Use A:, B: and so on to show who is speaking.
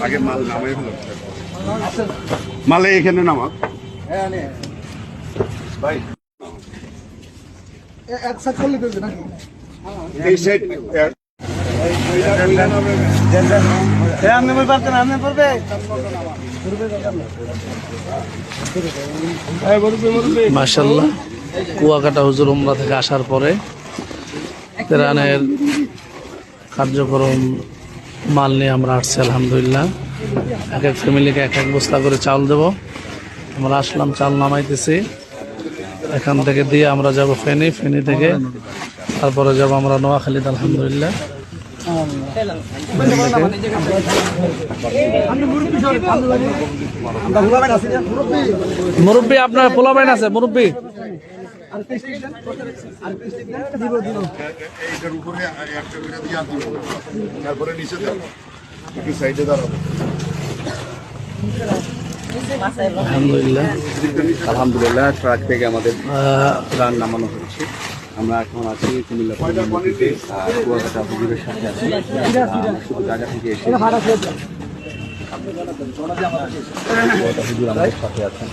A: আগে মাল নামাই হলো, মালে এখানে নামা ভাই
B: একসাথে করলে দেবে নাকি?
A: এই সাইড
C: মাশাআল্লাহ, কুয়াকাটা হুজুর উমরা থেকে আসার পরে ত্রাণের কার্যক্রম মাল নিয়ে আমরা আসছি। আলহামদুলিল্লাহ, এক এক ফ্যামিলিকে এক এক বস্তা করে চাউল দেব। আমরা আসলাম, চাল নামাইতেছি। এখান থেকে দিয়ে আমরা যাব ফেনী, ফেনী থেকে তারপরে যাব আমরা নোয়াখালীতে। আলহামদুলিল্লাহ, মুরব্বী আপনার পোলাপাইন আছে? মুরব্বী
A: এইটার উপরে একটা করে দিয়া দিব, তারপরে নিচে দাও, একটু সাইডে দাঁড়াবো।
C: আলহামদুলিল্লাহ,
D: আলহামদুলিল্লাহ, ট্রাক থেকে আমাদের ত্রাণ নামানো হচ্ছে। আমরা এখন আছি কুমিল্লা নদীতে, কুয়াকাটা হুজুরের সাথে আছি। শুধু জায়গা থেকে এসে কুয়াকাটা হুজুর আমাদের সাথে আছেন।